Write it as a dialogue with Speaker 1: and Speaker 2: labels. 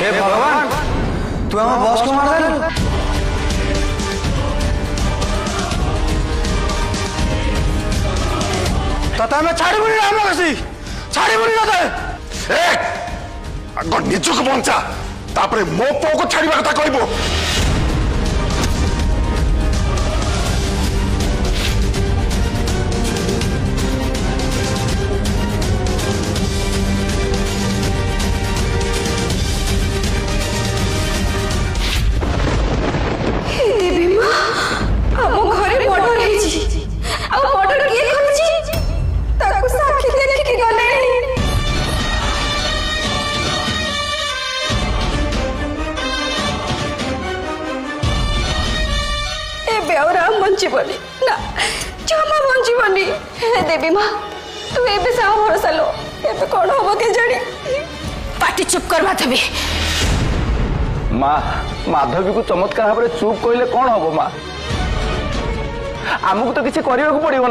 Speaker 1: हे भगवान तू आम बस को मार देलु तता मैं छाड़ी बुनी राम कसी छाड़ी बुनी ना
Speaker 2: ए आग निजक बंचा तापरे मो पो को छाड़ीबा कथा कहबो
Speaker 3: बंचीबनी ना जमा बंचीबनी हे देवी माँ तू एबे से भरोसा लो एबे कौन होबो के जानी पाटी चुप कर माधवी
Speaker 1: माँ माधवी को चमत्कार भाव चुप कहले कौन हम माँ आमको तो किसी करने को पड़ो ना।